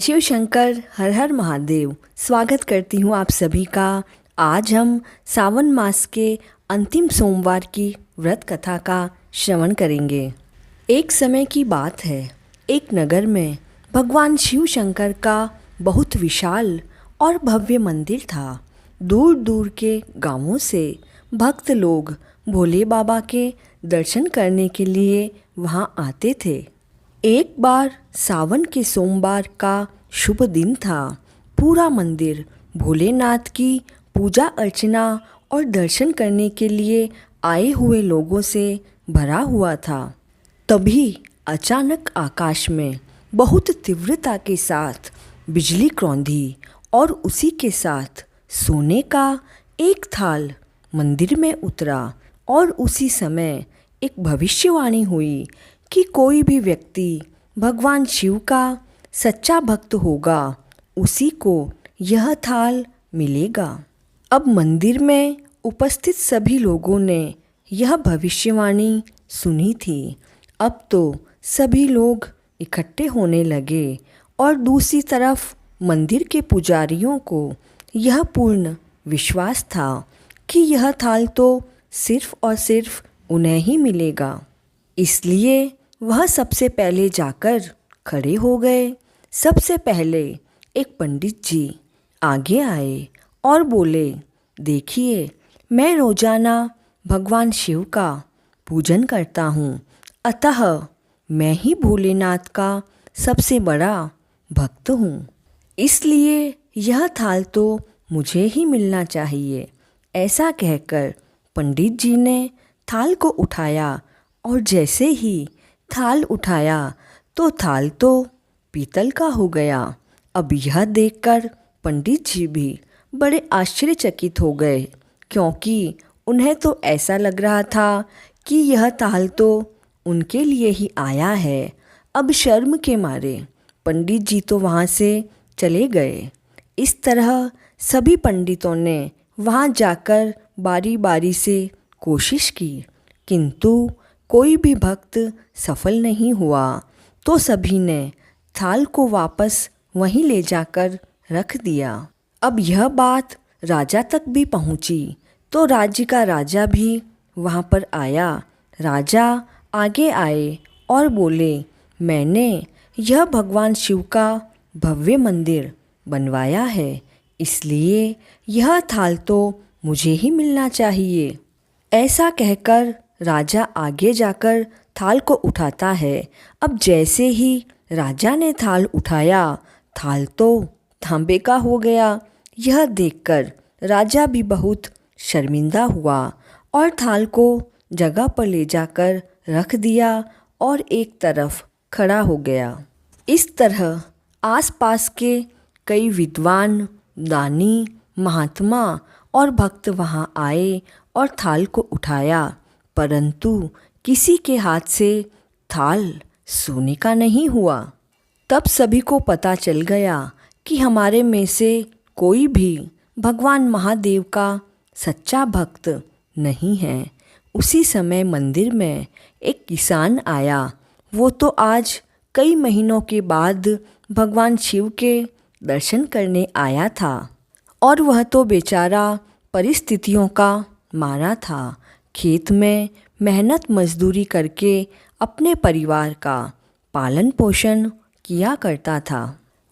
शिव शंकर हर हर महादेव। स्वागत करती हूँ आप सभी का। आज हम सावन मास के अंतिम सोमवार की व्रत कथा का श्रवण करेंगे। एक समय की बात है, एक नगर में भगवान शिव शंकर का बहुत विशाल और भव्य मंदिर था। दूर दूर के गांवों से भक्त लोग भोले बाबा के दर्शन करने के लिए वहाँ आते थे। एक बार सावन के सोमवार का शुभ दिन था। पूरा मंदिर भोलेनाथ की पूजा अर्चना और दर्शन करने के लिए आए हुए लोगों से भरा हुआ था। तभी अचानक आकाश में बहुत तीव्रता के साथ बिजली कौंधी और उसी के साथ सोने का एक थाल मंदिर में उतरा और उसी समय एक भविष्यवाणी हुई कि कोई भी व्यक्ति भगवान शिव का सच्चा भक्त होगा, उसी को यह थाल मिलेगा। अब मंदिर में उपस्थित सभी लोगों ने यह भविष्यवाणी सुनी थी। अब तो सभी लोग इकट्ठे होने लगे और दूसरी तरफ मंदिर के पुजारियों को यह पूर्ण विश्वास था कि यह थाल तो सिर्फ और सिर्फ उन्हें ही मिलेगा। इसलिए वह सबसे पहले जाकर खड़े हो गए। सबसे पहले एक पंडित जी आगे आए और बोले, देखिए, मैं रोजाना भगवान शिव का पूजन करता हूँ, अतः मैं ही भोलेनाथ का सबसे बड़ा भक्त हूँ, इसलिए यह थाल तो मुझे ही मिलना चाहिए। ऐसा कहकर पंडित जी ने थाल को उठाया और जैसे ही थाल उठाया तो थाल तो पीतल का हो गया। अब यह देखकर पंडित जी भी बड़े आश्चर्यचकित हो गए, क्योंकि उन्हें तो ऐसा लग रहा था कि यह थाल तो उनके लिए ही आया है। अब शर्म के मारे पंडित जी तो वहाँ से चले गए। इस तरह सभी पंडितों ने वहाँ जाकर बारी बारी से कोशिश की, किंतु कोई भी भक्त सफल नहीं हुआ। तो सभी ने थाल को वापस वहीं ले जाकर रख दिया। अब यह बात राजा तक भी पहुंची, तो राज्य का राजा भी वहां पर आया। राजा आगे आए और बोले, मैंने यह भगवान शिव का भव्य मंदिर बनवाया है, इसलिए यह थाल तो मुझे ही मिलना चाहिए। ऐसा कहकर राजा आगे जाकर थाल को उठाता है। अब जैसे ही राजा ने थाल उठाया, थाल तो तांबे का हो गया। यह देखकर राजा भी बहुत शर्मिंदा हुआ और थाल को जगह पर ले जाकर रख दिया और एक तरफ खड़ा हो गया। इस तरह आसपास के कई विद्वान, दानी, महात्मा और भक्त वहाँ आए और थाल को उठाया, परंतु किसी के हाथ से थाल सोने का नहीं हुआ। तब सभी को पता चल गया कि हमारे में से कोई भी भगवान महादेव का सच्चा भक्त नहीं है। उसी समय मंदिर में एक किसान आया। वो तो आज कई महीनों के बाद भगवान शिव के दर्शन करने आया था और वह तो बेचारा परिस्थितियों का मारा था। खेत में मेहनत मजदूरी करके अपने परिवार का पालन पोषण किया करता था।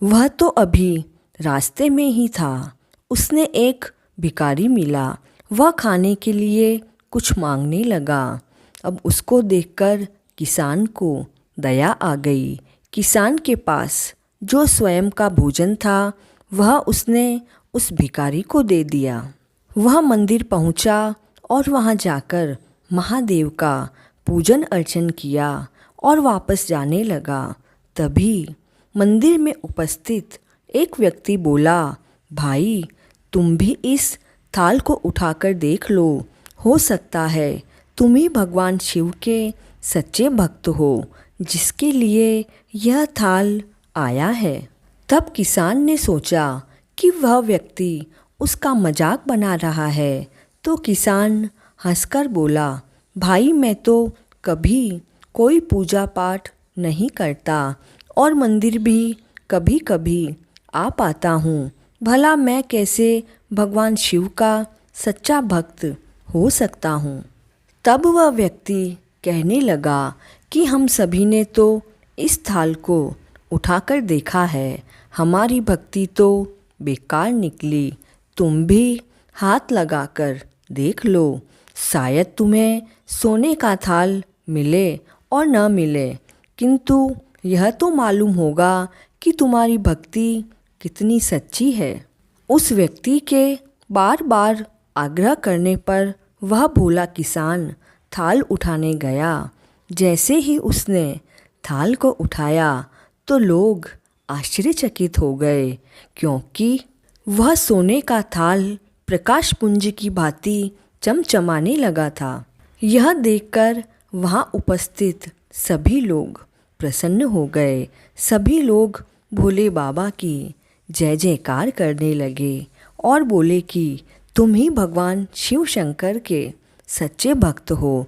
वह तो अभी रास्ते में ही था। उसने एक भिखारी मिला। वह खाने के लिए कुछ मांगने लगा। अब उसको देखकर किसान को दया आ गई। किसान के पास जो स्वयं का भोजन था वह उसने उस भिखारी को दे दिया। वह मंदिर पहुंचा और वहां जाकर महादेव का पूजन अर्चन किया और वापस जाने लगा। तभी मंदिर में उपस्थित एक व्यक्ति बोला, भाई, तुम भी इस थाल को उठाकर देख लो, हो सकता है तुम ही भगवान शिव के सच्चे भक्त हो, जिसके लिए यह थाल आया है। तब किसान ने सोचा कि वह व्यक्ति उसका मजाक बना रहा है, तो किसान हंसकर बोला, भाई, मैं तो कभी कोई पूजा पाठ नहीं करता और मंदिर भी कभी कभी आ पाता हूँ। भला मैं कैसे भगवान शिव का सच्चा भक्त हो सकता हूँ। तब वह व्यक्ति कहने लगा कि हम सभी ने तो इस थाल को उठाकर देखा है, हमारी भक्ति तो बेकार निकली। तुम भी हाथ लगाकर देख लो, शायद तुम्हें सोने का थाल मिले और न मिले, किंतु यह तो मालूम होगा कि तुम्हारी भक्ति कितनी सच्ची है। उस व्यक्ति के बार बार आग्रह करने पर वह भोला किसान थाल उठाने गया। जैसे ही उसने थाल को उठाया तो लोग आश्चर्यचकित हो गए, क्योंकि वह सोने का थाल प्रकाश पुंज की भांति चमचमाने लगा था। यह देखकर वहाँ उपस्थित सभी लोग प्रसन्न हो गए। सभी लोग भोले बाबा की जय जयकार करने लगे और बोले कि तुम ही भगवान शिव शंकर के सच्चे भक्त हो।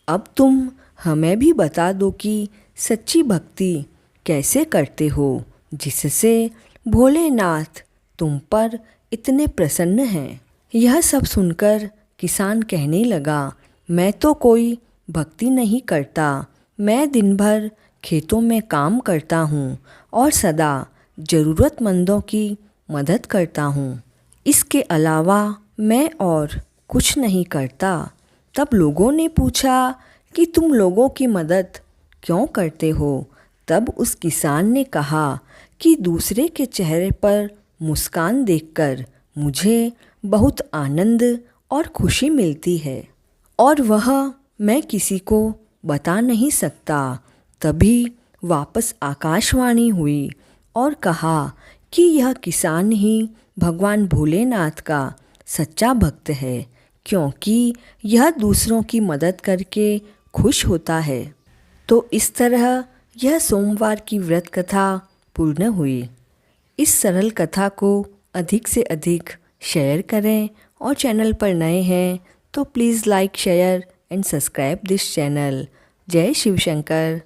अब तुम हमें भी बता दो कि सच्ची भक्ति कैसे करते हो, जिससे भोलेनाथ तुम पर इतने प्रसन्न हैं। यह सब सुनकर किसान कहने लगा, मैं तो कोई भक्ति नहीं करता। मैं दिन भर खेतों में काम करता हूँ और सदा ज़रूरतमंदों की मदद करता हूँ। इसके अलावा मैं और कुछ नहीं करता। तब लोगों ने पूछा कि तुम लोगों की मदद क्यों करते हो? तब उस किसान ने कहा कि दूसरे के चेहरे पर मुस्कान देखकर मुझे बहुत आनंद और खुशी मिलती है, और वह मैं किसी को बता नहीं सकता। तभी वापस आकाशवाणी हुई और कहा कि यह किसान ही भगवान भोलेनाथ का सच्चा भक्त है, क्योंकि यह दूसरों की मदद करके खुश होता है। तो इस तरह यह सोमवार की व्रत कथा पूर्ण हुई। इस सरल कथा को अधिक से अधिक शेयर करें, और चैनल पर नए हैं तो please like, share and subscribe this channel. जय शिव शंकर।